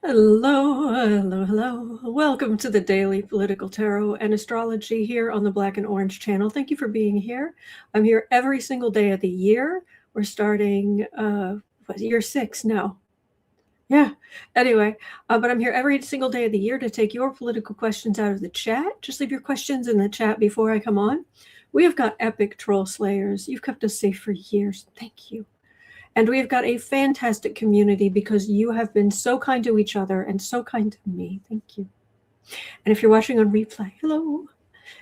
Hello, hello, hello. Welcome to the Daily Political Tarot and Astrology here on the Black and Orange channel. Thank you for being here. I'm here every single day of the year. We're starting, year 6 now. Yeah, anyway, but I'm here every single day of the year to take your political questions out of the chat. Just leave your questions in the chat before I come on. We have got epic troll slayers. You've kept us safe for years. Thank you. And we have got a fantastic community because you have been so kind to each other and so kind to me. Thank you. And if you're watching on replay, hello.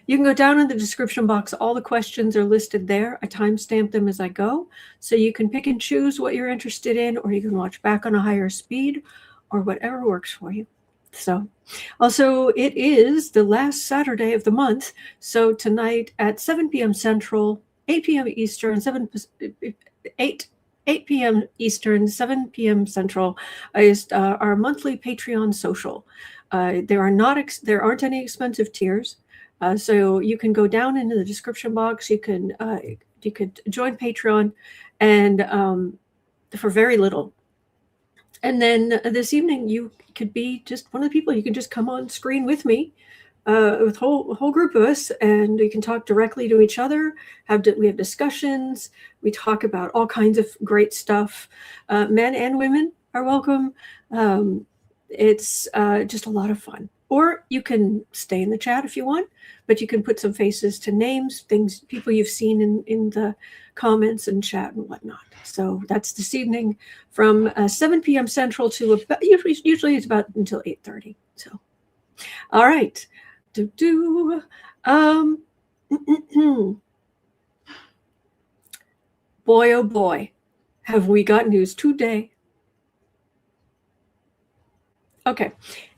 You can go down in the description box. All the questions are listed there. I timestamp them as I go. So you can pick and choose what you're interested in, or you can watch back on a higher speed, or whatever works for you. So also, it is the last Saturday of the month. So tonight at 7 p.m. Central, 8 p.m. Eastern, 8 p.m. Eastern, 7 p.m. Central is our monthly Patreon social. There aren't any expensive tiers, so you can go down into the description box. You could join Patreon, and for very little. And then this evening you could be just one of the people. You can just come on screen with me. With a whole group of us, and we can talk directly to each other. We have discussions. We talk about all kinds of great stuff. Men and women are welcome. It's just a lot of fun. Or you can stay in the chat if you want, but you can put some faces to names, people you've seen in the comments and chat and whatnot. So that's this evening from 7 p.m. Central to about, usually it's about until 8:30. So, all right. Boy, oh boy, have we got news today. Okay.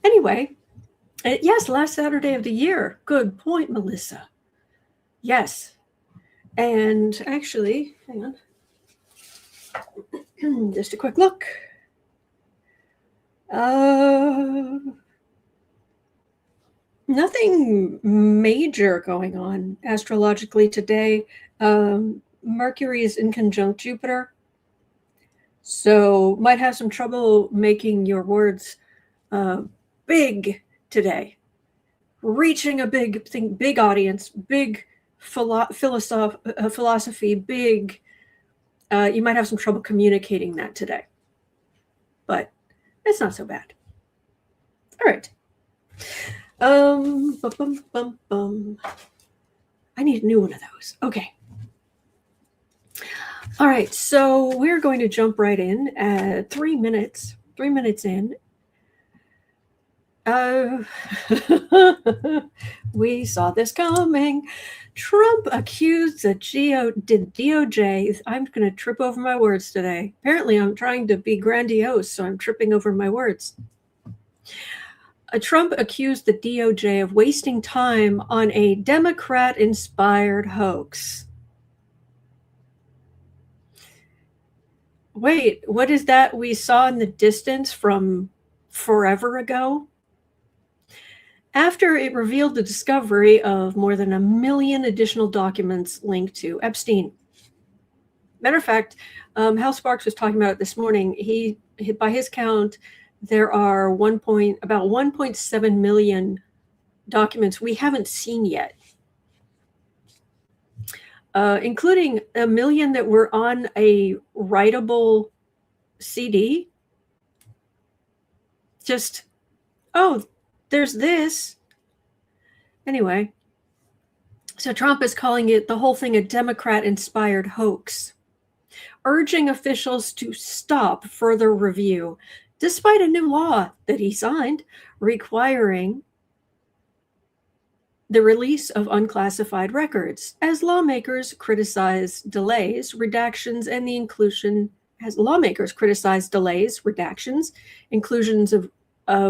Anyway, yes, last Saturday of the year. Good point, Melissa. Yes. And actually, hang on. Just a quick look. Nothing major going on astrologically today. Mercury is in conjunct Jupiter, so might have some trouble making your words big today. Reaching a big thing, big audience, big philosophy, big. You might have some trouble communicating that today, but it's not so bad. All right. I need a new one of those. Okay. All right, so we're going to jump right in at 3 minutes. 3 minutes in. We saw this coming. Trump accused the DoJ. I'm going to trip over my words today. Apparently, I'm trying to be grandiose, so I'm tripping over my words. Trump accused the DOJ of wasting time on a Democrat-inspired hoax. Wait, what is that we saw in the distance from forever ago? After it revealed the discovery of more than 1 million additional documents linked to Epstein. Matter of fact, Hal Sparks was talking about it this morning. By his count, there are about 1.7 million documents we haven't seen yet, including 1 million that were on a writable CD. Just, oh, there's this. Anyway, so Trump is calling the whole thing a Democrat-inspired hoax, urging officials to stop further review, despite a new law that he signed requiring the release of unclassified records, as lawmakers criticize delays, redactions, and the inclusion, as lawmakers criticize delays, redactions, inclusions of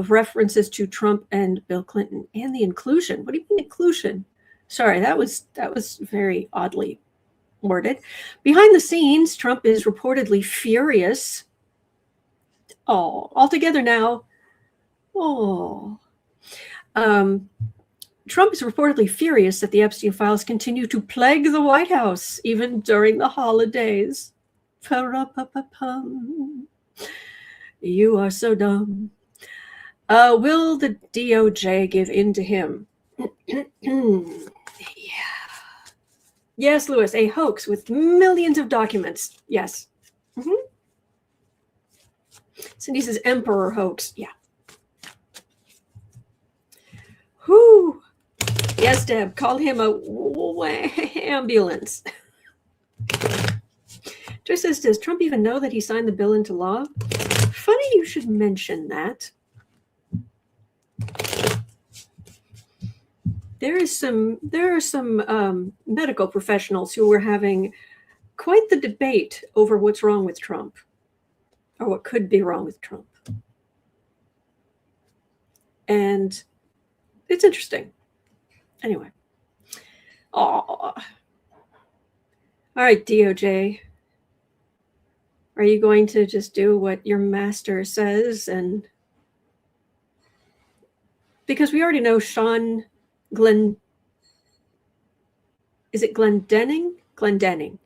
references to Trump and Bill Clinton, and the inclusion. What do you mean inclusion? Sorry, that was very oddly worded. Behind the scenes, Trump is reportedly furious. Oh, all together now. Oh. Trump is reportedly furious that the Epstein files continue to plague the White House, even during the holidays. You are so dumb. Will the DOJ give in to him? Yeah. Yes, Lewis, a hoax with millions of documents. Yes. Mm-hmm. Cindy says emperor hoax. Yeah. Whoo. Yes, Deb, call him a ambulance. Joyce says, does Trump even know that he signed the bill into law? Funny you should mention that. There are some medical professionals who were having quite the debate over what's wrong with Trump, or what could be wrong with Trump. And it's interesting. Anyway. All right, DOJ. Are you going to just do what your master says? And because we already know Sean Glenn, is it Glendenning? Glendenning.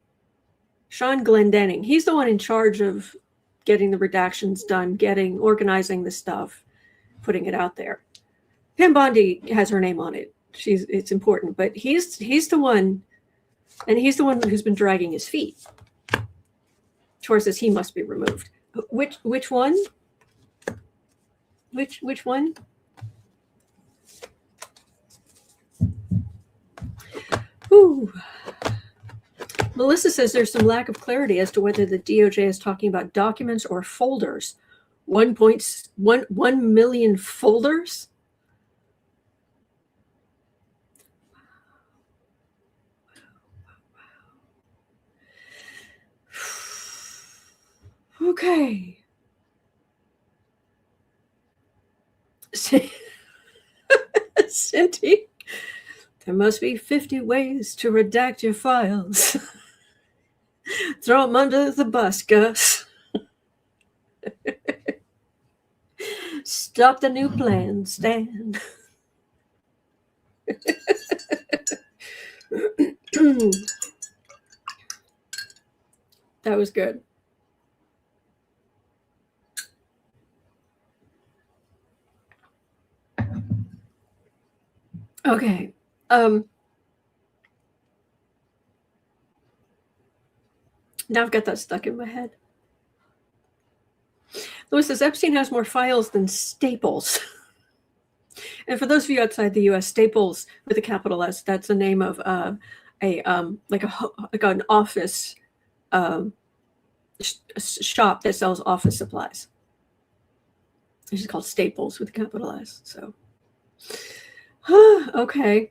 Sean Glendenning. He's the one in charge of getting the redactions done, organizing the stuff, putting it out there. Pam Bondi has her name on it. It's important, but he's the one, and he's the one who's been dragging his feet towards this. He must be removed. Which one? Which one? Ooh. Melissa says there's some lack of clarity as to whether the DOJ is talking about documents or folders. 1.1 million folders? Okay. Cindy, there must be 50 ways to redact your files. Throw them under the bus, Gus. Stop the new plan, Stan. That was good. Okay. Now I've got that stuck in my head. Lewis says Epstein has more files than Staples. And for those of you outside the U.S., Staples with a capital S, that's the name of like an office shop that sells office supplies. It's just called Staples with a capital S. So, okay.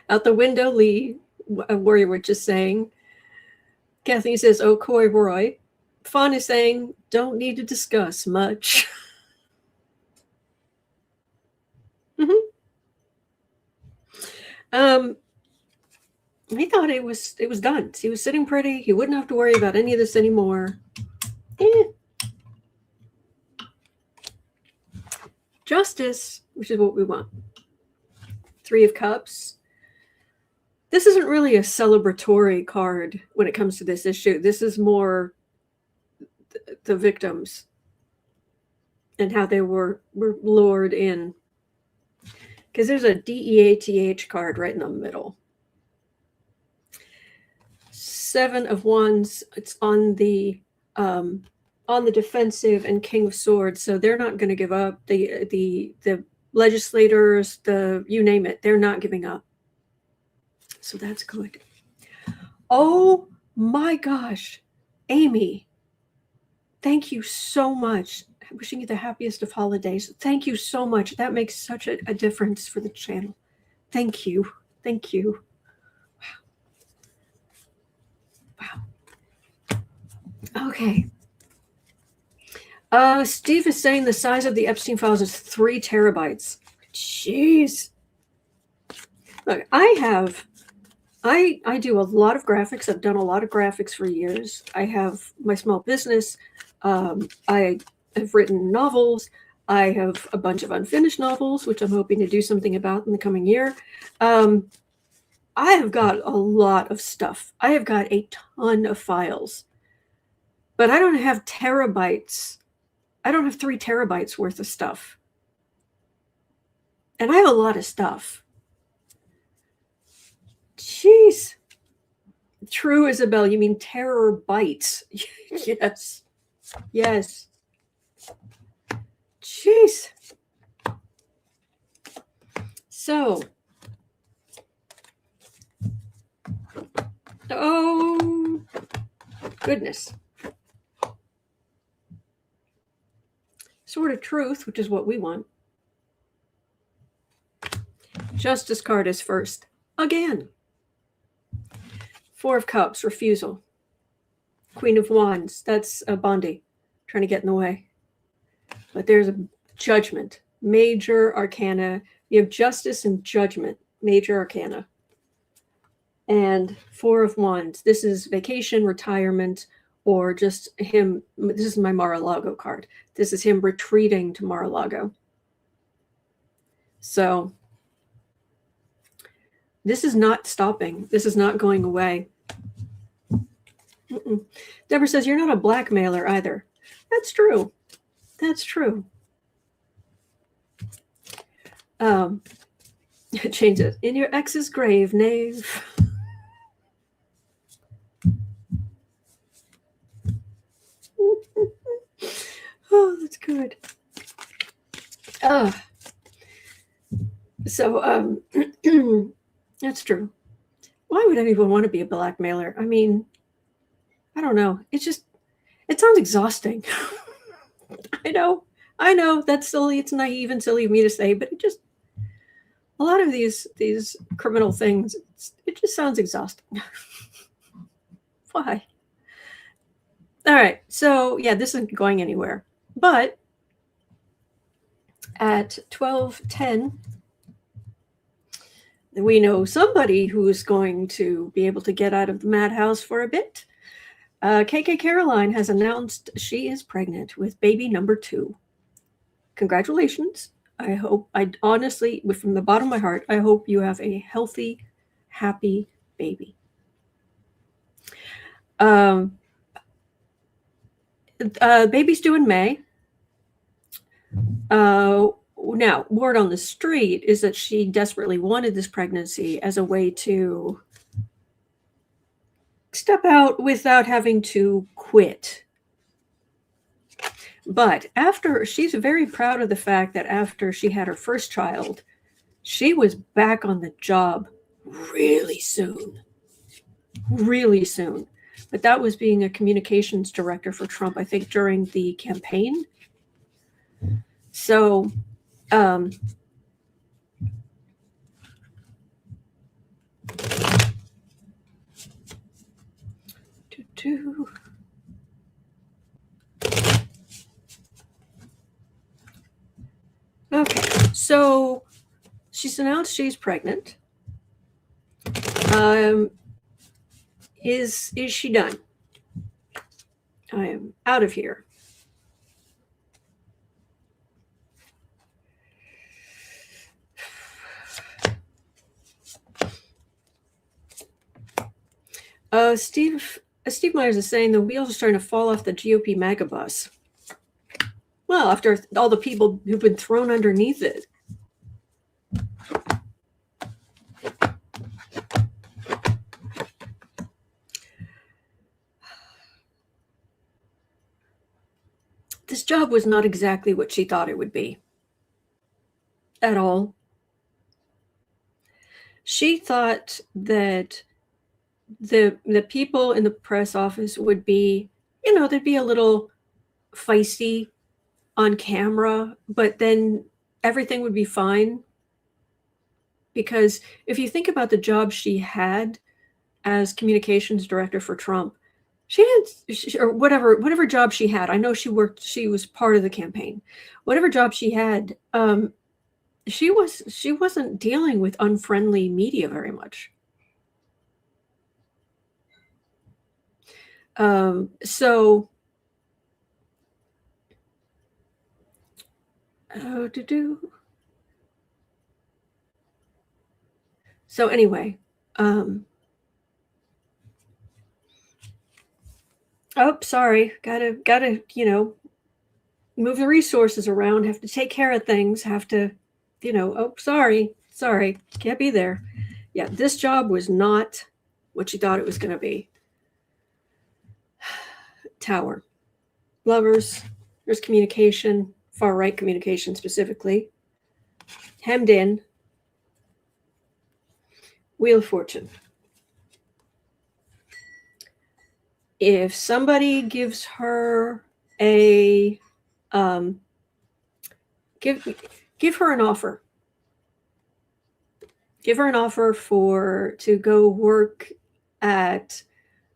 Out the window, Lee, a warrior was just saying. Kathleen says, oh, Coy Roy. Fawn is saying, don't need to discuss much. He thought it was done. He was sitting pretty. He wouldn't have to worry about any of this anymore. Justice, which is what we want. 3 of Cups. This isn't really a celebratory card when it comes to this issue. This is more the victims and how they were lured in. Because there's a DEATH card right in the middle. 7 of Wands. It's on the defensive, and King of Swords. So they're not going to give up. The legislators, you name it, they're not giving up. So that's good. Oh my gosh, Amy, thank you so much. I'm wishing you the happiest of holidays. Thank you so much. That makes such a difference for the channel. Thank you. Thank you. Wow. Okay. Steve is saying the size of the Epstein files is 3 terabytes. Jeez. Look, I do a lot of graphics. I've done a lot of graphics for years. I have my small business. I have written novels. I have a bunch of unfinished novels, which I'm hoping to do something about in the coming year. I have got a lot of stuff. I have got a ton of files, but I don't have terabytes. I don't have 3 terabytes worth of stuff. And I have a lot of stuff. Jeez. True, Isabel. You mean terabytes. Yes. Yes. Jeez. So. Oh, goodness. Sword of Truth, which is what we want. Justice card is first. Again. 4 of Cups, refusal. Queen of Wands, that's a Bondi, trying to get in the way. But there's a Judgment, major arcana. You have Justice and Judgment, major arcana. And 4 of Wands, this is vacation, retirement, or just him. This is my Mar-a-Lago card. This is him retreating to Mar-a-Lago. So this is not stopping. This is not going away. Deborah says, you're not a blackmailer either. That's true. That's true. Change it. In your ex's grave, knave. Oh, that's good. So, that's true. Why would anyone want to be a blackmailer? I mean, I don't know. It sounds exhausting. I know that's silly. It's naive and silly of me to say, but a lot of these criminal things, it just sounds exhausting. Why? All right. So yeah, this isn't going anywhere, but at 12:10, we know somebody who's going to be able to get out of the madhouse for a bit. KKKaroline has announced she is pregnant with baby number 2. Congratulations. I honestly, from the bottom of my heart, I hope you have a healthy, happy baby. Baby's due in May. Now, word on the street is that she desperately wanted this pregnancy as a way to step out without having to quit. But she's very proud of the fact that after she had her first child, she was back on the job really soon. Really soon. But that was being a communications director for Trump, I think, during the campaign. So, okay, so she's announced she's pregnant. Is she done? I am out of here. Steve Myers is saying the wheels are starting to fall off the GOP MAGA bus. Well, after all the people who've been thrown underneath it. This job was not exactly what she thought it would be. At all. She thought that the people in the press office would be, they'd be a little feisty on camera, but then everything would be fine. Because if you think about the job she had as communications director for Trump, or whatever job she had, I know she was part of the campaign. Whatever job she had, she wasn't dealing with unfriendly media very much. So anyway, Oh, sorry. Gotta, move the resources around, have to take care of things, have to, oh, sorry, can't be there. Yeah, this job was not what you thought it was going to be. Tower. Lovers. There's communication, far right communication specifically. Hemmed in. Wheel of Fortune. If somebody gives her a give her an offer. Give her an offer to go work at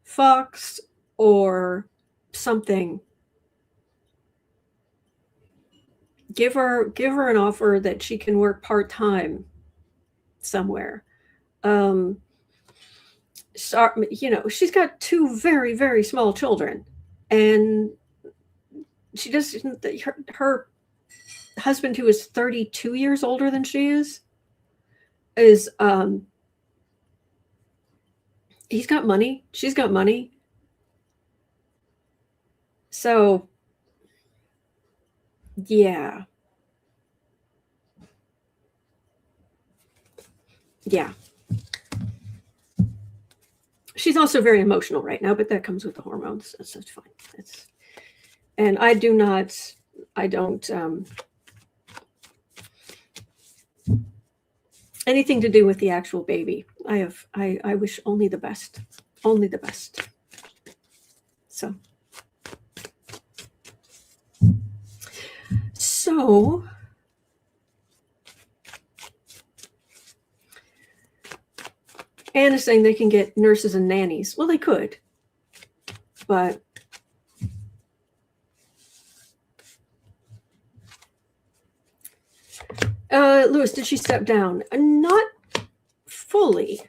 Fox or something. Give her an offer that she can work part-time somewhere. So, she's got two very, very small children, and she doesn't. Her husband, who is 32 years older than she is he's got money. She's got money. So, yeah. She's also very emotional right now, but that comes with the hormones. That's fine. And I don't anything to do with the actual baby. I wish only the best. Only the best. So Anne is saying they can get nurses and nannies. Well, they could, but Lewis, did she step down? Not fully.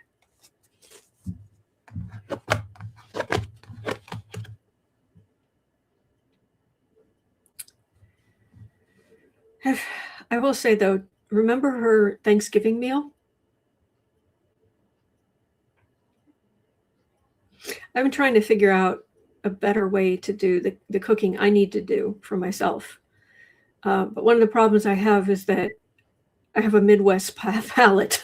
I will say, though, remember her Thanksgiving meal? I've been trying to figure out a better way to do the cooking I need to do for myself. But one of the problems I have is that I have a Midwest palate.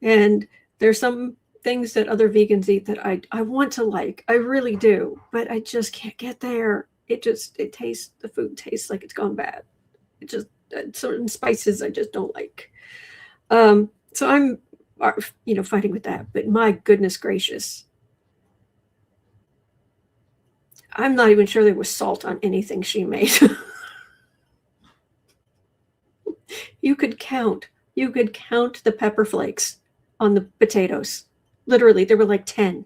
And there's some things that other vegans eat that I want to like. I really do. But I just can't get there. The food tastes like it's gone bad. Certain spices I just don't like. So I'm, fighting with that. But my goodness gracious. I'm not even sure there was salt on anything she made. You could count the pepper flakes on the potatoes. Literally, there were like 10.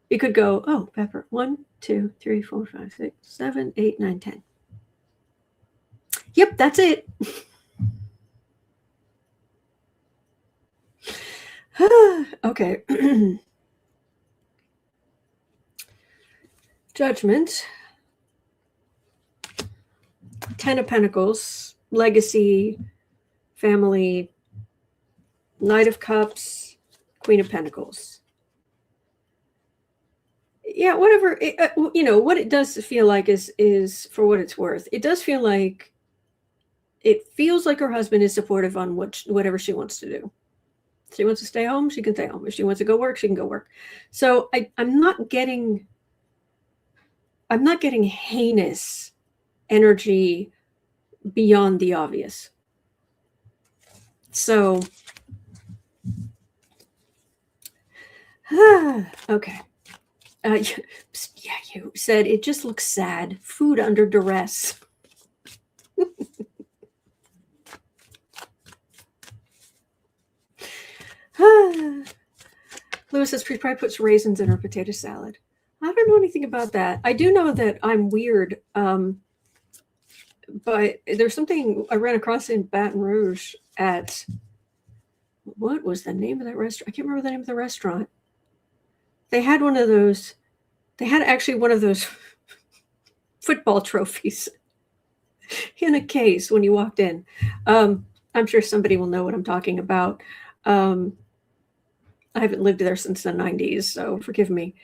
You could go, oh, pepper. 1, 2, 3, 4, 5, 6, 7, 8, 9, 10. Yep, that's it. Okay. Judgment. 10 of Pentacles. Legacy. Family. Knight of Cups. Queen of Pentacles. Yeah, whatever. What it does feel like is for what it's worth. It does feel like her husband is supportive on whatever she wants to do. If she wants to stay home, she can stay home. If she wants to go work, she can go work. So I'm not getting heinous energy beyond the obvious. So, okay. You said it just looks sad. Food under duress. Lewis says she probably puts raisins in her potato salad. I don't know anything about that. I do know that I'm weird. But there's something I ran across in Baton Rouge at, what was the name of that restaurant? I can't remember the name of the restaurant. They had one of those football trophies in a case when you walked in. I'm sure somebody will know what I'm talking about. I haven't lived there since the 90s, so forgive me.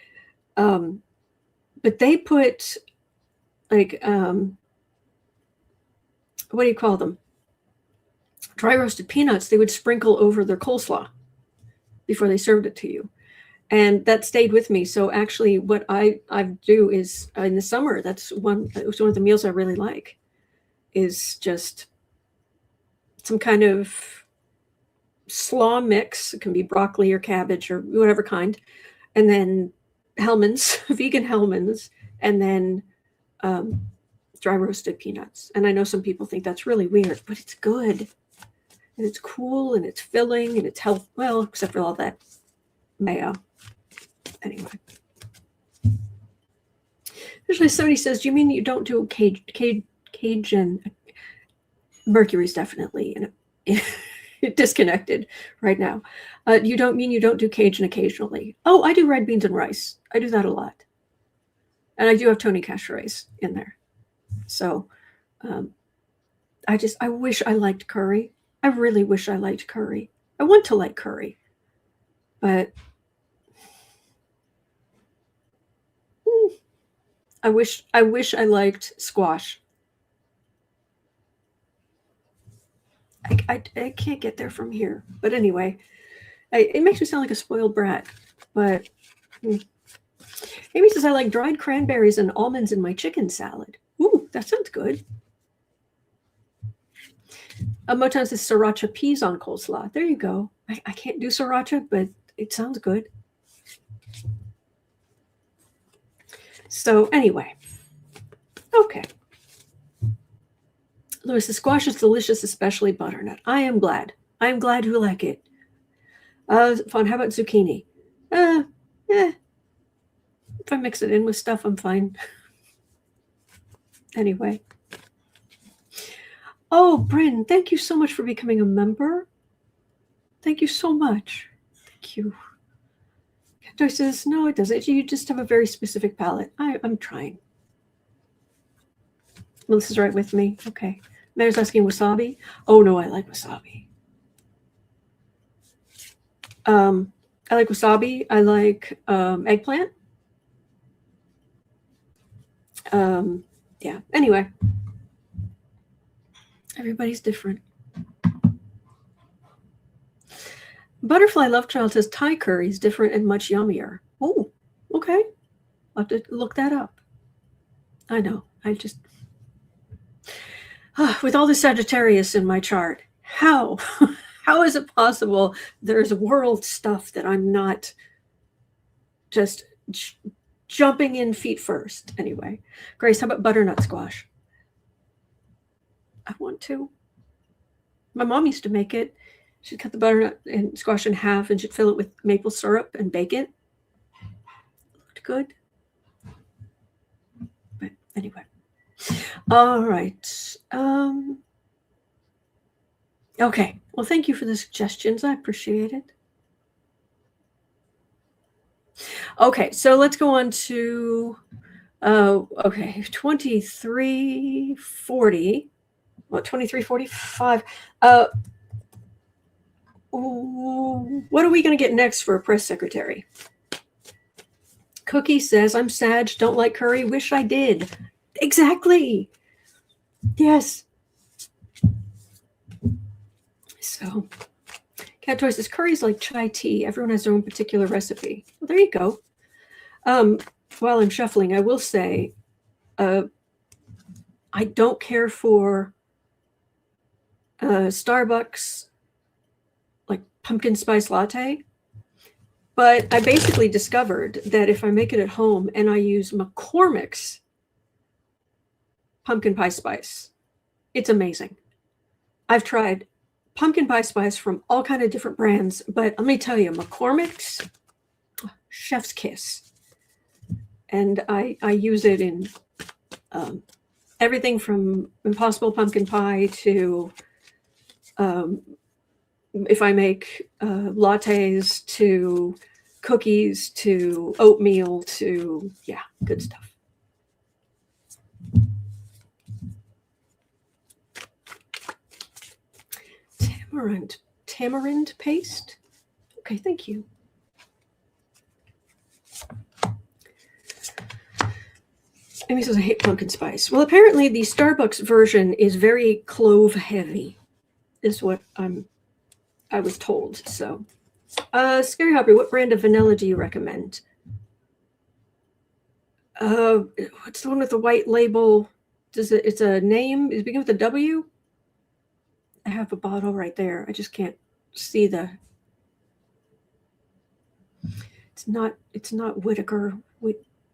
But they put like, what do you call them? Dry roasted peanuts they would sprinkle over their coleslaw before they served it to you. And that stayed with me. So actually what I do is in the summer, it was one of the meals I really like, is just some kind of slaw mix. It can be broccoli or cabbage or whatever kind. And then Hellmann's, vegan Hellmann's, and then dry roasted peanuts. And I know some people think that's really weird, but it's good. And it's cool and it's filling and it's health. Well, except for all that mayo. Anyway. There's somebody says, do you mean you don't do Cajun? Mercury's definitely disconnected right now. You don't mean you don't do Cajun occasionally? Oh, I do red beans and rice. I do that a lot. And I do have Tony Cachare's in there. So I wish I liked curry. I really wish I liked curry. I want to like curry. But I wish I liked squash. I can't get there from here. But anyway, it makes me sound like a spoiled brat. But Amy says, I like dried cranberries and almonds in my chicken salad. Ooh, that sounds good. Motown says sriracha peas on coleslaw. There you go. I can't do sriracha, but it sounds good. So anyway, okay. Louis, the squash is delicious, especially butternut. I am glad. I am glad you like it. Fun. How about zucchini? If I mix it in with stuff, I'm fine. Anyway. Oh, Bryn, thank you so much for becoming a member. Thank you so much. Thank you. Joyce says, no, it doesn't. You just have a very specific palate. I'm trying. Melissa's right with me. Okay. Mayor's asking wasabi. Oh, no, I like wasabi. I like wasabi. I like eggplant. Yeah. Anyway. Everybody's different. Butterfly Love Child says Thai curry is different and much yummier. Oh, okay. I'll have to look that up. I know. I just... with all the Sagittarius in my chart, how is it possible there's world stuff that I'm not just jumping in feet first? Anyway, Grace, how about butternut squash? I want to. My mom used to make it. She'd cut the butternut and squash in half and she'd fill it with maple syrup and bake it. Looked good. But anyway. All right. Okay. Well, thank you for the suggestions. I appreciate it. Okay. So let's go on to, 2340. Well, 2345. What are we going to get next for a press secretary? Cookie says, I'm Sag, don't like curry, wish I did. Exactly. Yes. So, Cat Toy says, curry's like chai tea. Everyone has their own particular recipe. Well, there you go. While I'm shuffling, I will say, I don't care for Starbucks like pumpkin spice latte, but I basically discovered that if I make it at home and I use McCormick's pumpkin pie spice, it's amazing. I've tried pumpkin pie spice from all kind of different brands, but let me tell you, McCormick's, chef's kiss. And I use it in everything from Impossible Pumpkin Pie to if I make lattes to cookies to oatmeal to, yeah, good stuff. Tamarind paste. Okay, thank you. Amy says, I hate pumpkin spice. Well, apparently the Starbucks version is very clove heavy, is what I was told. So, Scary Hopper, what brand of vanilla do you recommend? What's the one with the white label? It's a name? Does it begin with a W? I have a bottle right there. I just can't see the. It's not Whitaker.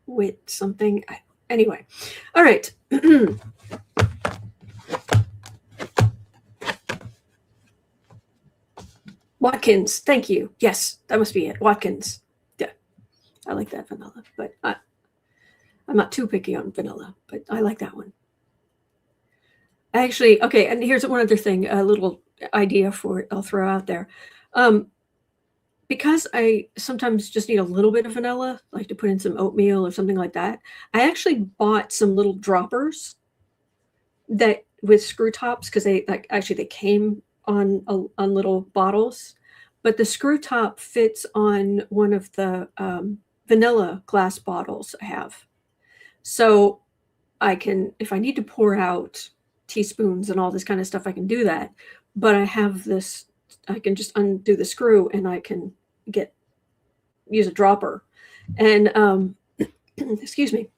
Wit something. Anyway, all right. Watkins, thank you. Yes, that must be it. Watkins. Yeah, I like that vanilla, but I'm not too picky on vanilla, but I like that one. Actually, okay, and here's one other thing, a little idea for it I'll throw out there. Because I sometimes just need a little bit of vanilla, like to put in some oatmeal or something like that, I actually bought some little droppers that with screw tops, because they came on little bottles, but the screw top fits on one of the vanilla glass bottles I have. So I can, if I need to pour out teaspoons and all this kind of stuff, I can do that. But I have this, I can just undo the screw and I can use a dropper. And excuse me,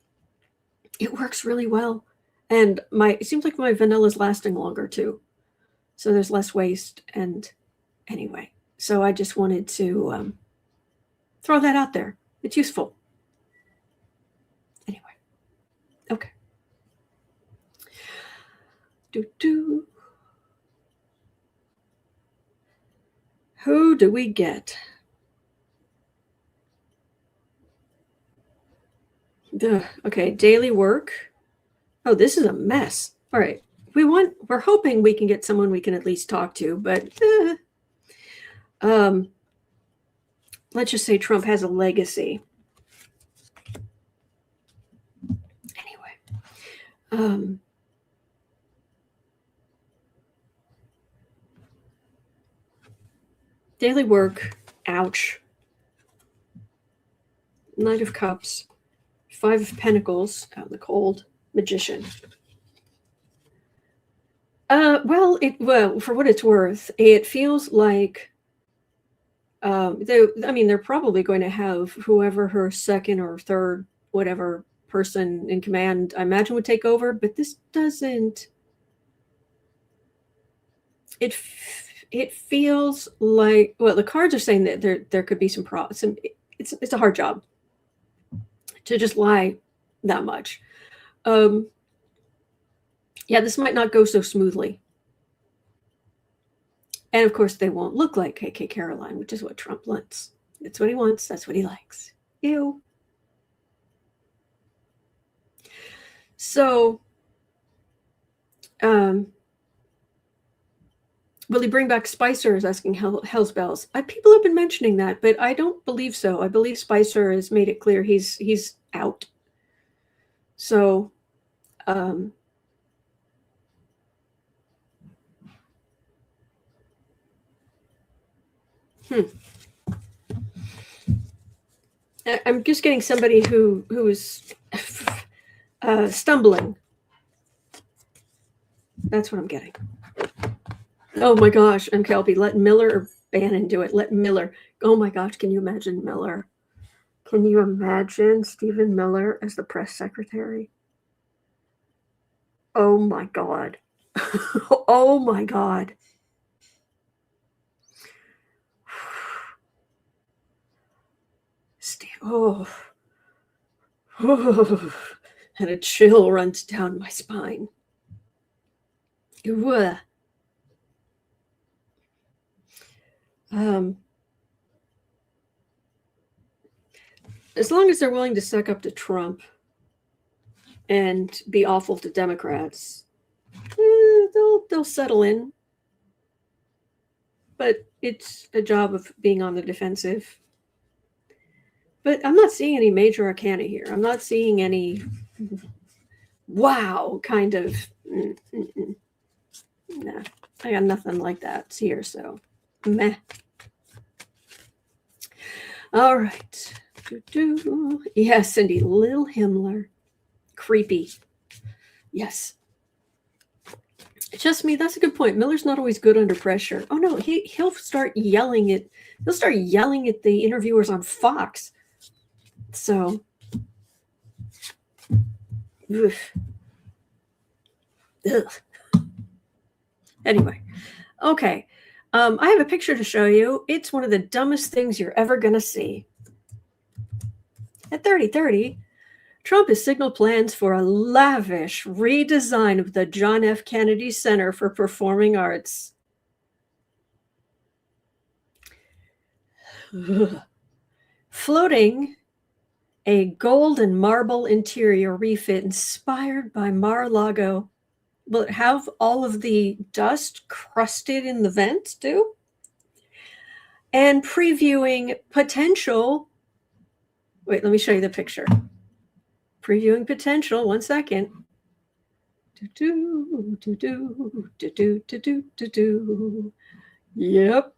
it works really well. And it seems like my vanilla is lasting longer too. So there's less waste. And anyway, so I just wanted to throw that out there. It's useful. Anyway, okay. Who do we get? Okay, daily work. Oh, this is a mess. All right. We're hoping we can get someone we can at least talk to, but let's just say Trump has a legacy. Anyway. Daily work, ouch. Knight of Cups, Five of Pentacles, out in the cold, Magician. Well, for what it's worth, it feels like they're probably going to have whoever her second or third, whatever person in command, I imagine, would take over, but this doesn't. It feels like, well, the cards are saying that there could be some problems. It's a hard job to just lie that much. Yeah, this might not go so smoothly. And of course, they won't look like KKKaroline, which is what Trump wants. That's what he wants. That's what he likes. Ew. So, will he bring back Spicer? Is asking Hell's Bells. People have been mentioning that, but I don't believe so. I believe Spicer has made it clear he's out. So, I'm just getting somebody who is stumbling. That's what I'm getting. Oh my gosh, MKLB, let Miller or Bannon do it. Let Miller. Oh my gosh, can you imagine Miller? Can you imagine Stephen Miller as the press secretary? Oh my God. Oh my God. Oh. And a chill runs down my spine. As long as they're willing to suck up to Trump and be awful to Democrats, they'll settle in. But it's a job of being on the defensive. But I'm not seeing any major arcana here. I'm not seeing any wow kind of. Nah, I got nothing like that here, so meh. All right. Yeah, Cindy, Lil Himmler. Creepy. Yes. Just me. That's a good point. Miller's not always good under pressure. Oh no, he'll start yelling at the interviewers on Fox. So ugh. Ugh. Anyway, okay. I have a picture to show you. It's one of the dumbest things you're ever gonna see. At 30:30, Trump has signaled plans for a lavish redesign of the John F. Kennedy Center for Performing Arts. Ugh. Floating a gold and marble interior refit inspired by Mar-a-Lago. Will it have all of the dust crusted in the vents too? And previewing potential. Wait, let me show you the picture. Previewing potential. 1 second. Yep.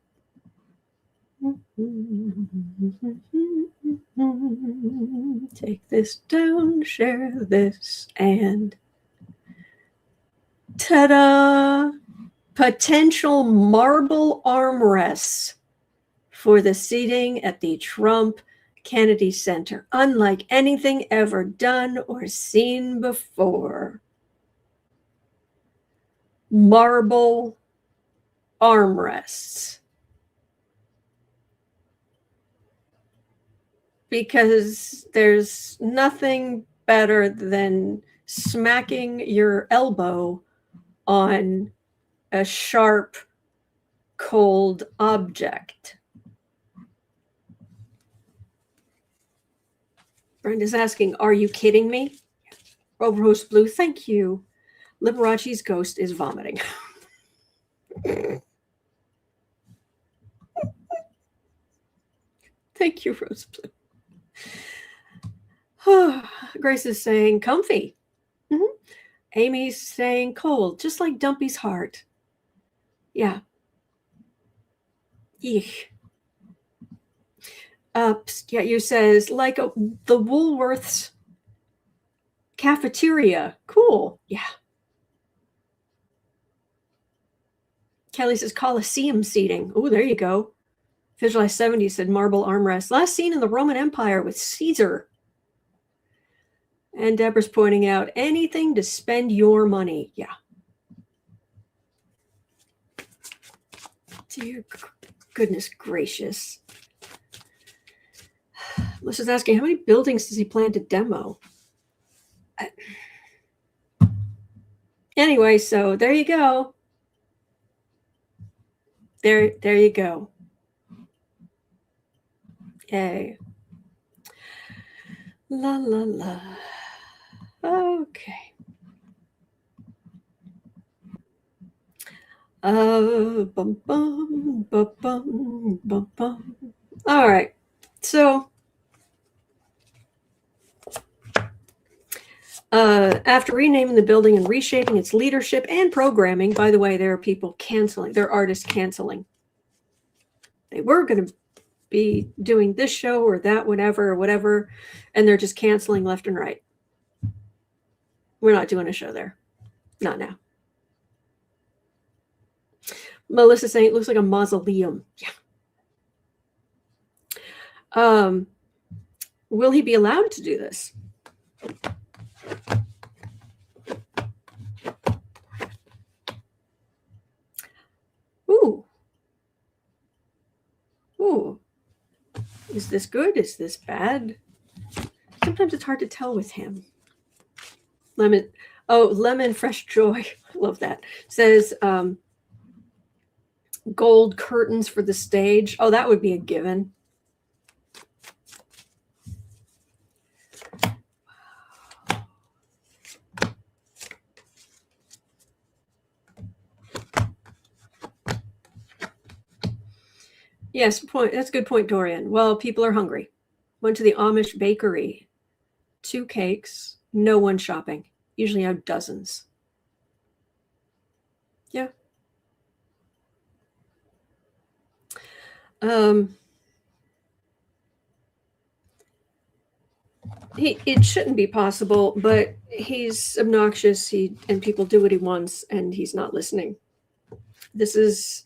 Take this down, share this, and ta-da! Potential marble armrests for the seating at the Trump Kennedy Center, unlike anything ever done or seen before. Marble armrests. Because there's nothing better than smacking your elbow on a sharp, cold object. Brenda's asking, are you kidding me? Rose Blue, thank you. Liberace's ghost is vomiting. Thank you, Rose Blue. Grace is saying comfy. Mm-hmm. Amy's saying cold, just like Dumpy's heart. Yeah. Eek. Yeah, you says like the Woolworths cafeteria. Cool. Yeah. Kelly says Colosseum seating. Oh, there you go. Visualize 70 said marble armrest. Last seen in the Roman Empire with Caesar. And Deborah's pointing out anything to spend your money. Yeah. Dear goodness gracious. Melissa's asking, how many buildings does he plan to demo? Anyway, so there you go. There you go. Yay. La la la. Okay. Bum, bum, bum, bum, bum, bum. All right. So after renaming the building and reshaping its leadership and programming, by the way, there are people canceling. There are artists canceling. They were going to be doing this show or that, whatever, and they're just canceling left and right. We're not doing a show there. Not now. Melissa saying it looks like a mausoleum. Yeah. Will he be allowed to do this? Ooh. Ooh. Is this good? Is this bad? Sometimes it's hard to tell with him. Lemon Fresh Joy. Love that. Says gold curtains for the stage. Oh, that would be a given. Yes, that's a good point, Dorian. Well, people are hungry. Went to the Amish bakery. 2 cakes, no one shopping. Usually have dozens. Yeah. It shouldn't be possible, but he's obnoxious. And people do what he wants, and he's not listening. This is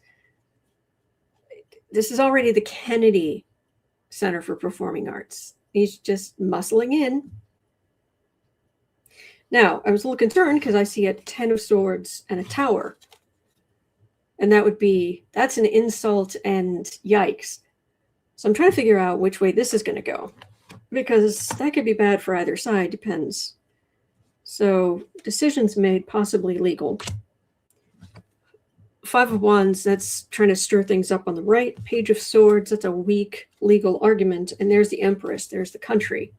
already the Kennedy Center for Performing Arts. He's just muscling in. Now, I was a little concerned because I see a 10 of swords and a tower. And that's an insult and yikes. So I'm trying to figure out which way this is going to go, because that could be bad for either side, depends. So decisions made, possibly legal. 5 of Wands, that's trying to stir things up on the right. Page of Swords, that's a weak legal argument. And there's the Empress, there's the country.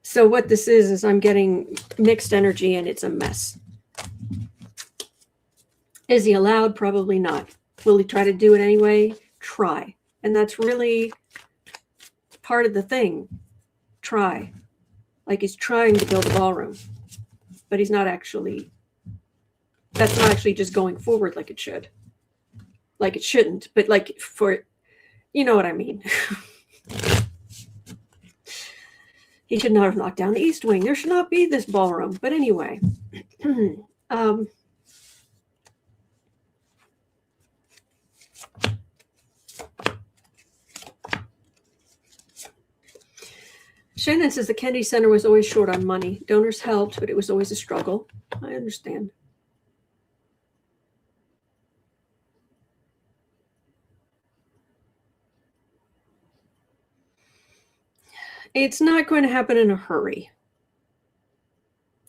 So what this is I'm getting mixed energy, and it's a mess. Is he allowed? Probably not. Will he try to do it anyway? Try. And that's really part of the thing. Try. Like he's trying to build a ballroom, but he's not actually, that's not actually just going forward like it should. Like it shouldn't, but like for, you know what I mean. He should not have knocked down the East Wing. There should not be this ballroom. But anyway, Shannon says the Kennedy Center was always short on money. Donors helped, but it was always a struggle. I understand. It's not going to happen in a hurry.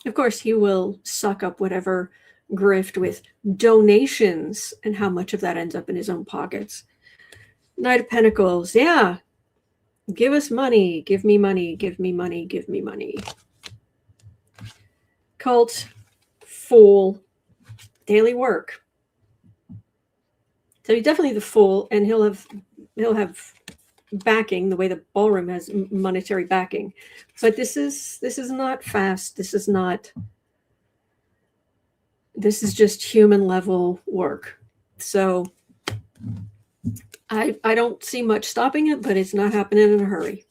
Of course, he will suck up whatever grift with donations, and how much of that ends up in his own pockets. Knight of Pentacles, yeah. Give us money, give me money, give me money, give me money. Cult, Fool, daily work. So he's definitely the Fool, and he'll have backing the way the ballroom has monetary backing. But this is not fast. This is just human level work. So I don't see much stopping it, but it's not happening in a hurry.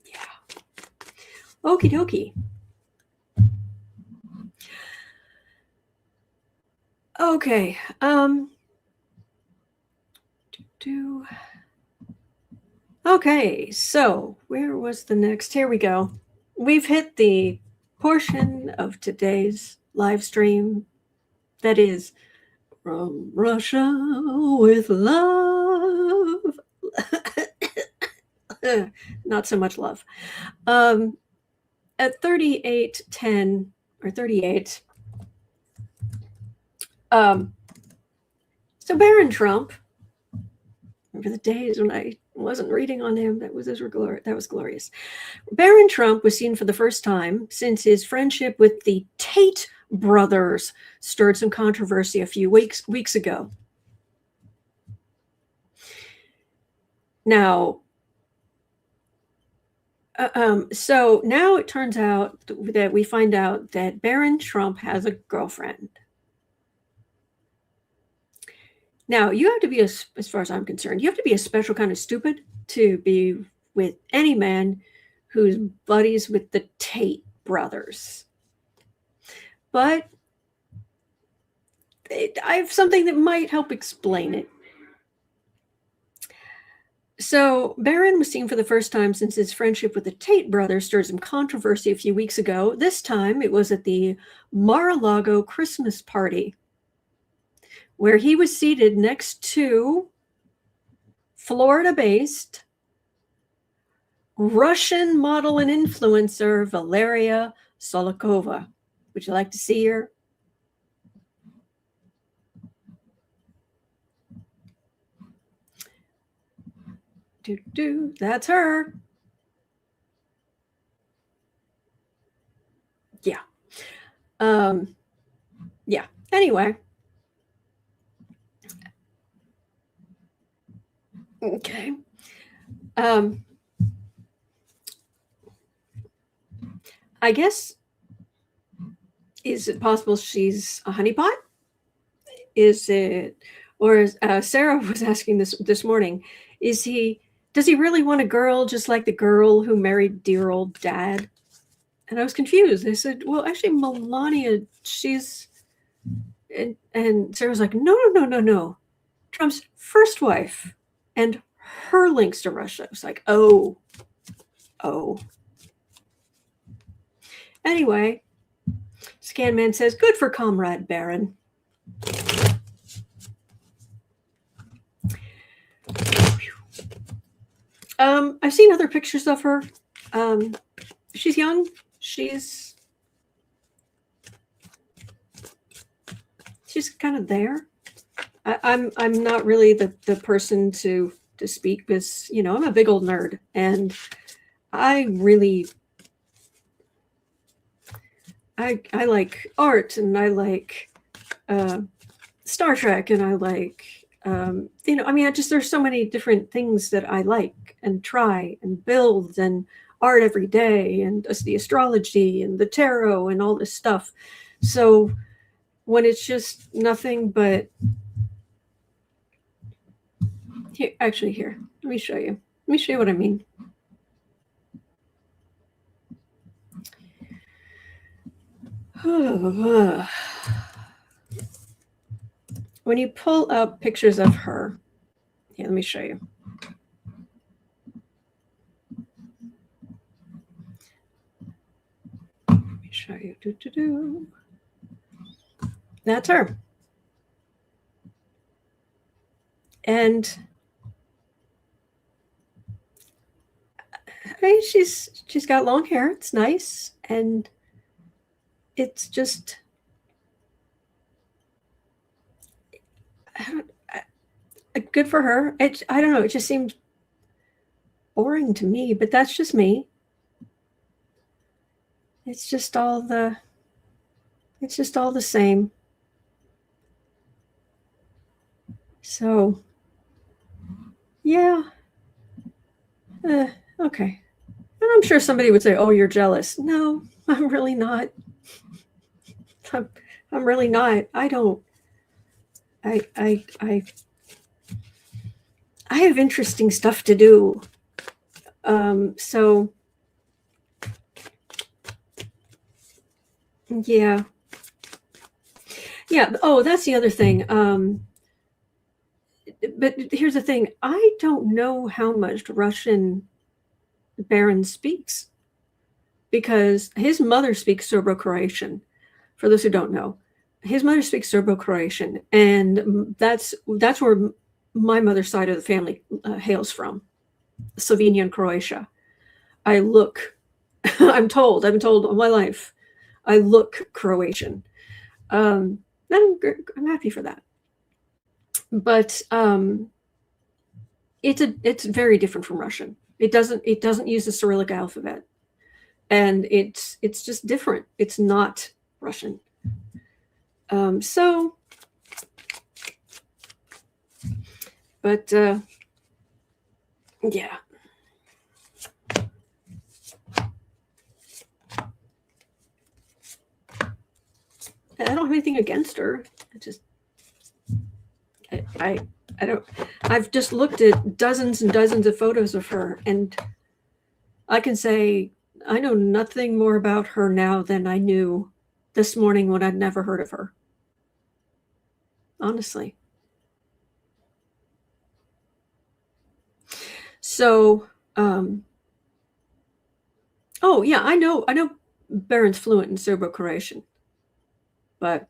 Yeah. Okie dokie. Okay. Okay, so where was the next? Here we go. We've hit the portion of today's live stream that is From Russia with Love. Not so much love. At 38:10 or 38. So Barron Trump, remember the days when I wasn't reading on him? That was glorious. Barron Trump was seen for the first time since his friendship with the Tate brothers stirred some controversy a few weeks ago. Now, so now it turns out that we find out that Barron Trump has a girlfriend. Now, you have to be, as far as I'm concerned, you have to be a special kind of stupid to be with any man who's buddies with the Tate brothers. But I have something that might help explain it. So Barron was seen for the first time since his friendship with the Tate brothers stirred some controversy a few weeks ago. This time it was at the Mar-a-Lago Christmas party, where he was seated next to Florida-based Russian model and influencer Valeria Solokova. Would you like to see her? That's her. Yeah. Yeah. Anyway. Okay. I guess, is it possible she's a honeypot? Is it, or as Sarah was asking this morning, is he does he really want a girl just like the girl who married dear old dad? And I was confused. I said, well, actually, Melania, she's, and Sarah was like, no. Trump's first wife and her links to Russia. I was like, oh. Anyway, Scanman says, good for Comrade Barron. I've seen other pictures of her. She's young. She's kind of there. I'm not really the person to speak because, you know, I'm a big old nerd, and I really I like art, and I like Star Trek, and I like you know, I mean, there's so many different things that I like and try and build, and art every day, and the astrology and the tarot and all this stuff. So when it's just nothing but here, let me show you what I mean. When you pull up pictures of her, here, let me show you. That's her. And I mean, she's got long hair. It's nice, and it's just good for her. I don't know. It just seems boring to me, but that's just me. It's just all the same. So, yeah. Okay. And I'm sure somebody would say, "Oh, you're jealous." No, I'm really not. I'm really not. I don't. I have interesting stuff to do. So yeah. Oh, that's the other thing. But here's the thing. I don't know how much Russian Barron speaks, because his mother speaks Serbo-Croatian. For those who don't know, his mother speaks Serbo-Croatian, and that's where my mother's side of the family hails from, Slovenia and Croatia. I look, I've been told all my life, I look Croatian. I'm happy for that. But it's very different from Russian. It doesn't use the Cyrillic alphabet, and it's just different. It's not Russian. So, but yeah. I don't have anything against her. I don't. I've just looked at dozens and dozens of photos of her, and I can say I know nothing more about her now than I knew this morning when I'd never heard of her. Honestly. So, oh yeah, I know Barron's fluent in Serbo-Croatian, but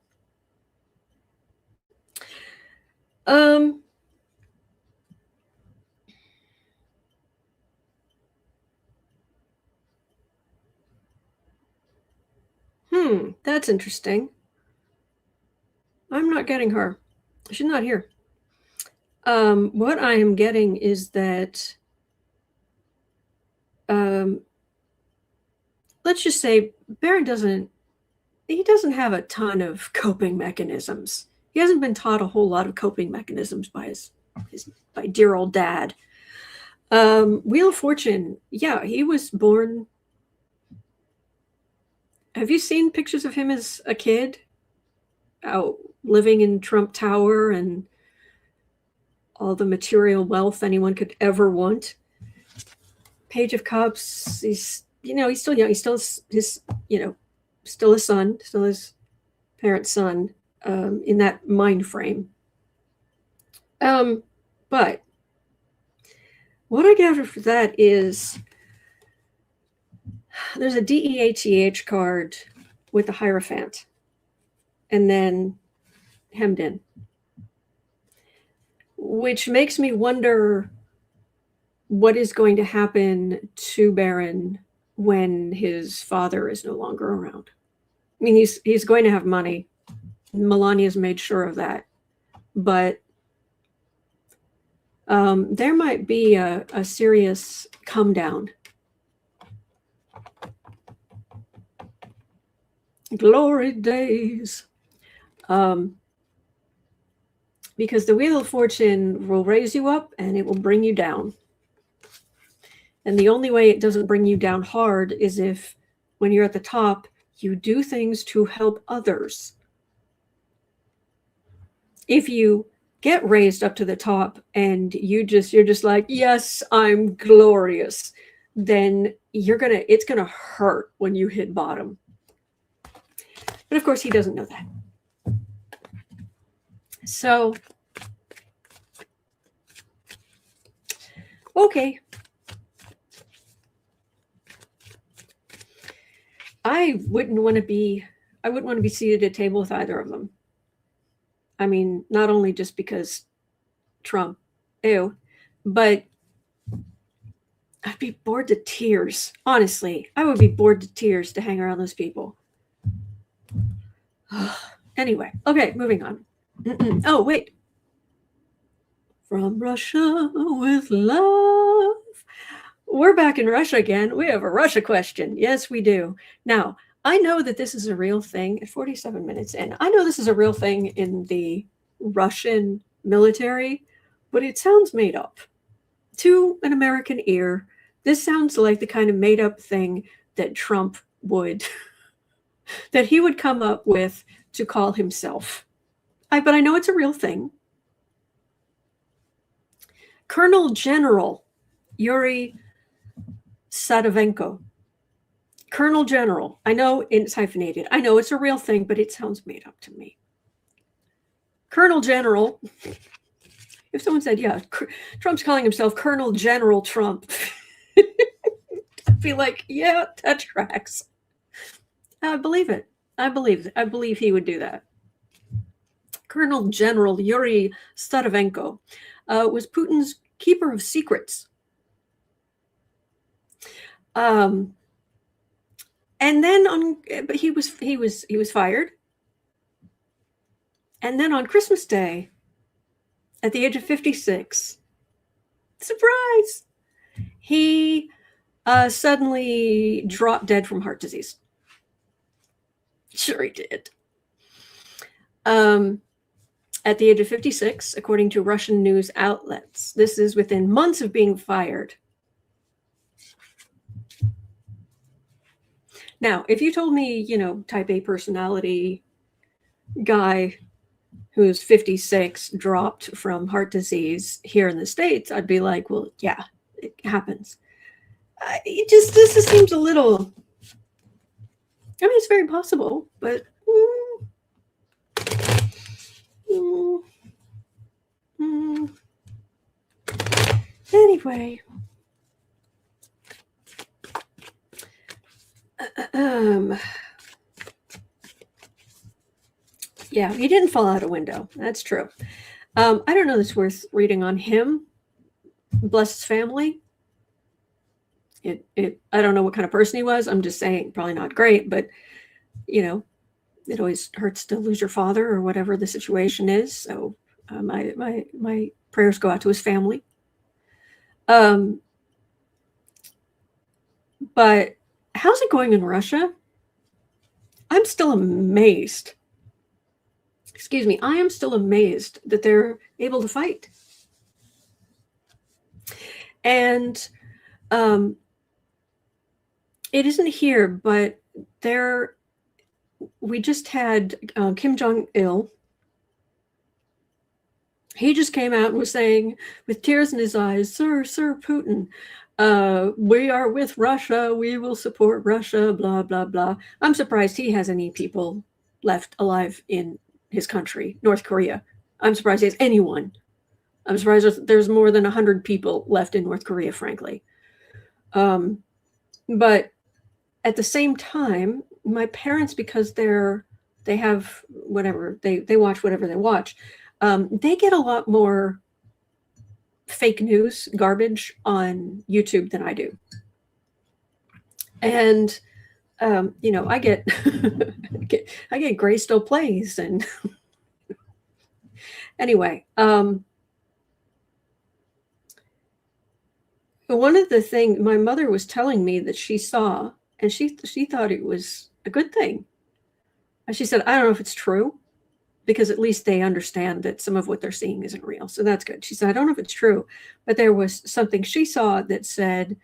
that's interesting. I'm not getting her. She's not here. What I am getting is that, let's just say Barron doesn't have a ton of coping mechanisms. He hasn't been taught a whole lot of coping mechanisms by by dear old dad. Wheel of Fortune, yeah, he was born. Have you seen pictures of him as a kid out living in Trump Tower and all the material wealth anyone could ever want? Page of Cups. He's still young. He's still still his son, still his parents' son, in that mind frame. But what I gather for that is there's a DEATH card with the Hierophant and then hemmed in, which makes me wonder what is going to happen to Barron when his father is no longer around. I mean, he's going to have money. Melania's made sure of that. But there might be a serious come down. Glory days. Because the Wheel of Fortune will raise you up and it will bring you down. And the only way it doesn't bring you down hard is if, when you're at the top, you do things to help others. If you get raised up to the top and you're just like, yes, I'm glorious, then it's gonna hurt when you hit bottom. But of course, he doesn't know that. So, okay. I wouldn't want to be seated at a table with either of them. I mean, not only just because Trump, ew, but I'd be bored to tears. Honestly, I would be bored to tears to hang around those people. Anyway, okay, moving on. Oh, wait. From Russia with love. We're back in Russia again. We have a Russia question. Yes, we do. Now, I know that this is a real thing at 47 minutes in. I know this is a real thing in the Russian military, but it sounds made up. To an American ear, this sounds like the kind of made up thing that Trump would, that he would come up with to call himself. But I know it's a real thing. Colonel General Yuri Sadovenko. Colonel General. I know it's hyphenated. I know it's a real thing, but it sounds made up to me. Colonel General. If someone said, yeah, Trump's calling himself Colonel General Trump, I'd be like, yeah, that tracks. I believe it. I believe he would do that. Colonel General Yuri Sadovenko was Putin's keeper of secrets. And then but he was fired. And then on Christmas Day, at the age of 56, surprise, he suddenly dropped dead from heart disease. Sure he did. At the age of 56, according to Russian news outlets. This is within months of being fired. Now, if you told me, type A personality guy who's 56 dropped from heart disease here in the States, I'd be like, well, yeah, it happens. This just seems a little, I mean, it's very possible, but anyway. Yeah, he didn't fall out a window. That's true. I don't know that's worth reading on him. Bless his family. I don't know what kind of person he was. I'm just saying, probably not great, but it always hurts to lose your father or whatever the situation is. So my prayers go out to his family. But how's it going in Russia? I'm still amazed. Excuse me. I am still amazed that they're able to fight. And it isn't here, but we just had Kim Jong-il He just came out and was saying, with tears in his eyes, Sir Putin, we are with Russia. We will support Russia, blah, blah, blah. I'm surprised he has any people left alive in his country, North Korea. I'm surprised he has anyone. I'm surprised there's more than 100 people left in North Korea, frankly. But at the same time, my parents, because they have whatever, they watch whatever they watch, they get a lot more fake news garbage on YouTube than I do. And I get I get Gray Still Plays, and anyway, one of the things my mother was telling me that she saw, and she thought it was a good thing. And she said, I don't know if it's true, because at least they understand that some of what they're seeing isn't real. So that's good. She said, I don't know if it's true, but there was something she saw that said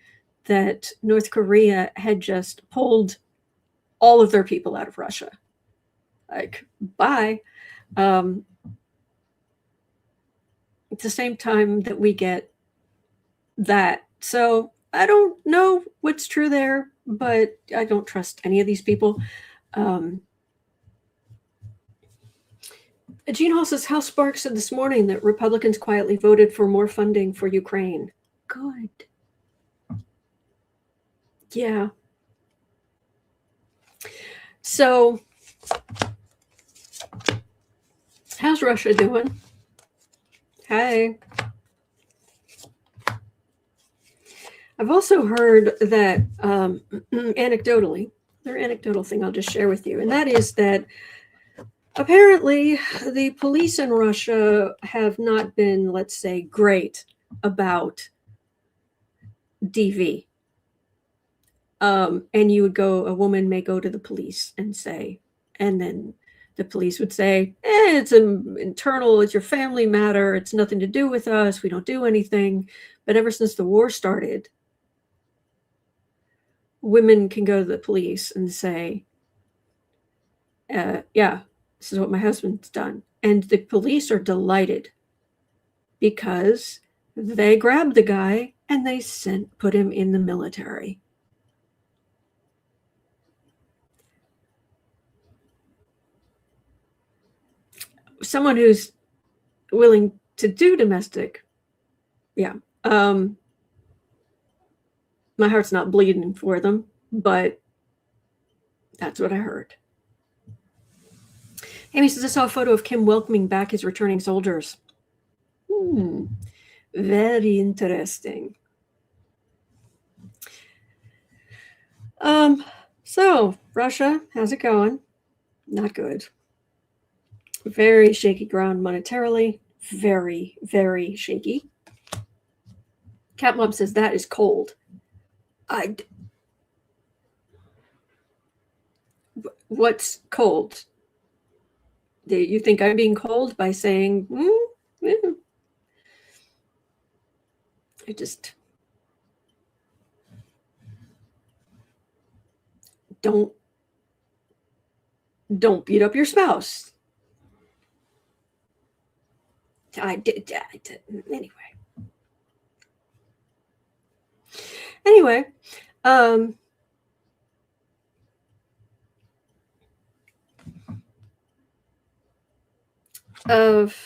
that North Korea had just pulled all of their people out of Russia. Like, bye. At the same time that we get that. So I don't know what's true there, but I don't trust any of these people. Gene Hall says, House Spark said this morning that Republicans quietly voted for more funding for Ukraine. Good. Yeah. So, how's Russia doing? Hi. I've also heard that anecdotally, their anecdotal thing I'll just share with you, and that is that apparently the police in Russia have not been, let's say, great about DV. And a woman may go to the police and say, and then the police would say, it's internal, it's your family matter, it's nothing to do with us, we don't do anything. But ever since the war started, women can go to the police and say, yeah, this is what my husband's done. And the police are delighted because they grabbed the guy and they put him in the military. Someone who's willing to do domestic, yeah. My heart's not bleeding for them, but that's what I heard. Amy says, I saw a photo of Kim welcoming back his returning soldiers. Very interesting. So Russia, how's it going? Not good. Very shaky ground monetarily. Very, very shaky. Cat Mom says that is cold. What's cold? Do you think I'm being cold by saying, I just don't beat up your spouse. I did anyway. Of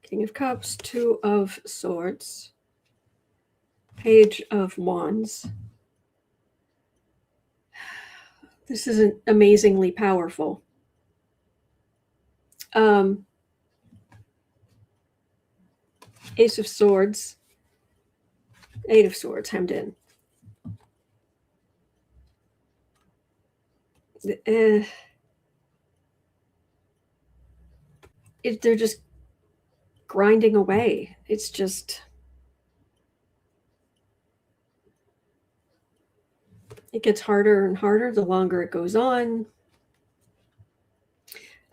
King of Cups, Two of Swords, Page of Wands. This isn't amazingly powerful. Ace of Swords, Eight of Swords hemmed in. They're just grinding away. It's just, it gets harder and harder the longer it goes on.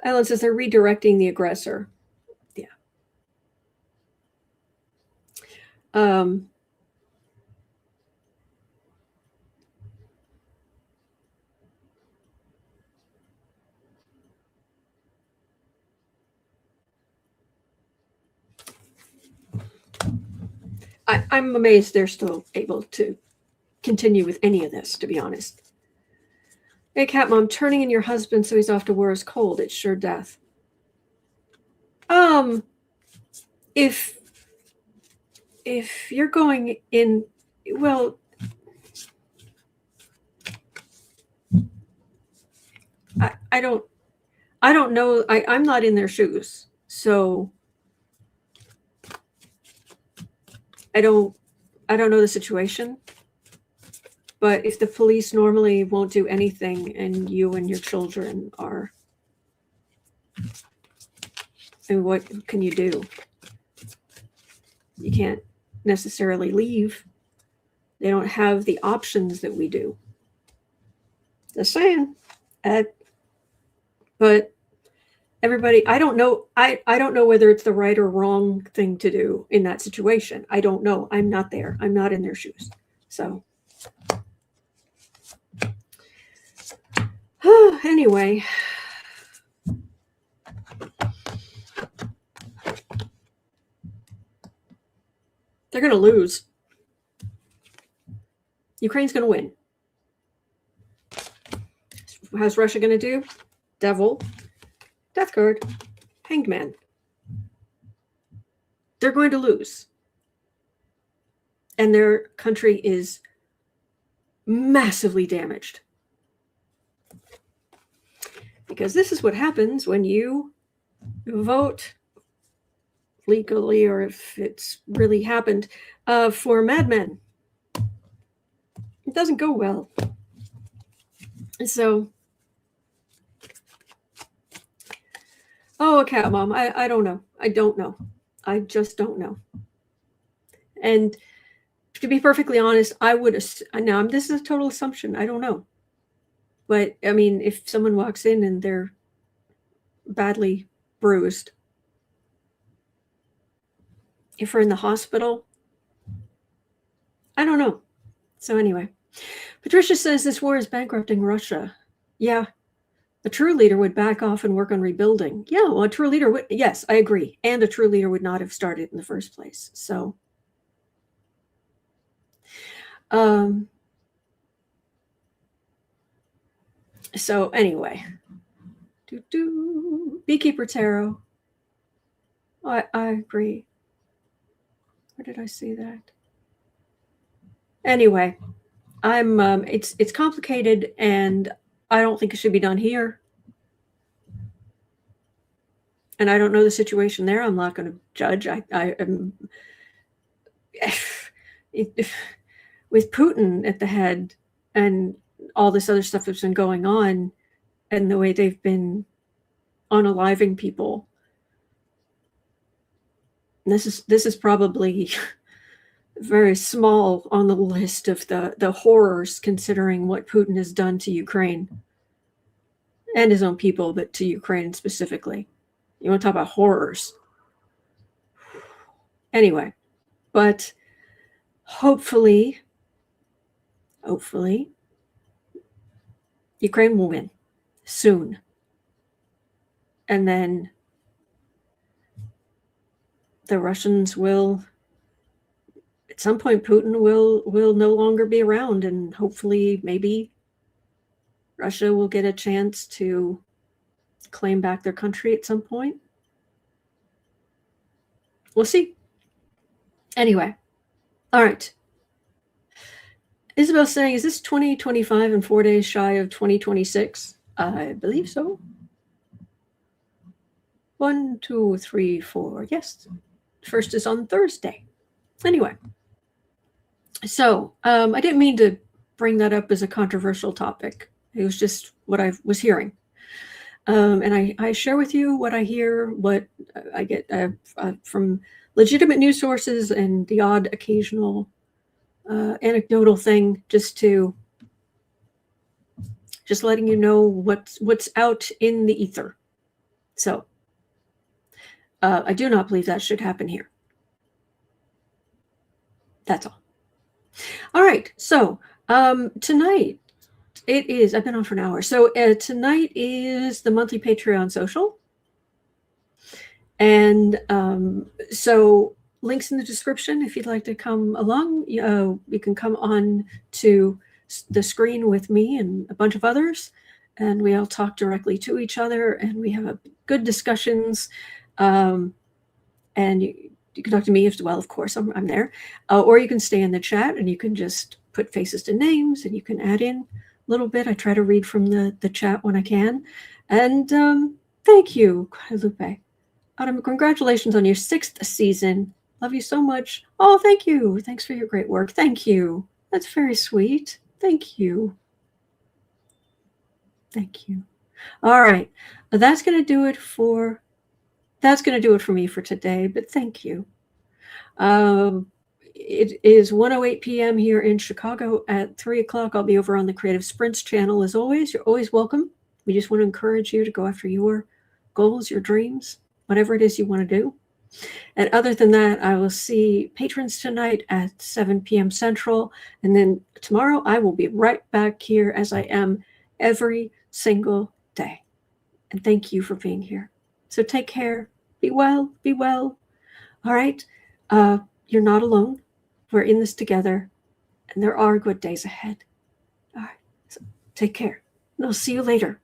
Alan says they're redirecting the aggressor. Yeah. I'm amazed they're still able to continue with any of this, to be honest. Hey, Cat Mom, turning in your husband so he's off to war is cold. It's sure death. If you're going in, well, I don't know. I'm not in their shoes, so I don't know the situation. But if the police normally won't do anything and you and your children are, and what can you do? You can't necessarily leave. They don't have the options that we do. Just saying. But everybody, I don't know. I don't know whether it's the right or wrong thing to do in that situation. I don't know. I'm not there. I'm not in their shoes. So anyway, they're going to lose. Ukraine's going to win. How's Russia going to do? Devil, Death card, Hanged Man. They're going to lose. And their country is massively damaged. Because this is what happens when you vote legally, or if it's really happened, for madmen. It doesn't go well. So, Cat Mom, I don't know. I don't know. I just don't know. And to be perfectly honest, I would, now this is a total assumption. I don't know. But I mean, if someone walks in and they're badly bruised, if we're in the hospital, I don't know. So anyway, Patricia says this war is bankrupting Russia. Yeah, a true leader would back off and work on rebuilding. Yeah, well, a true leader would, yes, I agree. And a true leader would not have started in the first place. So, so anyway, Beekeeper Tarot. I agree. Where did I see that? Anyway, I'm it's complicated, and I don't think it should be done here. And I don't know the situation there. I'm not going to judge. I am with Putin at the head and all this other stuff that's been going on, and the way they've been unaliving people. This is probably very small on the list of the horrors, considering what Putin has done to Ukraine and his own people, but to Ukraine specifically. You want to talk about horrors. Anyway, but hopefully, Ukraine will win soon. And then the Russians will, at some point, Putin will no longer be around, and hopefully maybe Russia will get a chance to claim back their country at some point. We'll see. Anyway, all right. Isabel's saying, is this 2025 and 4 days shy of 2026? I believe so. 1, 2, 3, 4. Yes. First is on Thursday. Anyway. So, I didn't mean to bring that up as a controversial topic. It was just what I was hearing. And I share with you what I hear, what I get from legitimate news sources, and the odd occasional anecdotal thing, just letting you know what's out in the ether. So I do not believe that should happen here. That's all. All right. So tonight it is, I've been on for an hour. So tonight is the monthly Patreon social. And so links in the description if you'd like to come along. You can come on to the screen with me and a bunch of others, and we all talk directly to each other, and we have good discussions. And you can talk to me as well, of course, I'm there. Or you can stay in the chat and you can just put faces to names and you can add in a little bit. I try to read from the chat when I can. And thank you, Guadalupe. Autumn, congratulations on your 6th season. Love you so much. Oh, thank you. Thanks for your great work. Thank you. That's very sweet. Thank you. Thank you. All right. That's going to do it for me for today, but thank you. It is 1:08 p.m. here in Chicago. At 3 o'clock, I'll be over on the Creative Sprints channel. As always, you're always welcome. We just want to encourage you to go after your goals, your dreams, whatever it is you want to do. And other than that, I will see patrons tonight at 7 p.m. Central. And then tomorrow, I will be right back here as I am every single day. And thank you for being here. So take care. Be well. Be well. All right. You're not alone. We're in this together. And there are good days ahead. All right. So take care. And I'll see you later.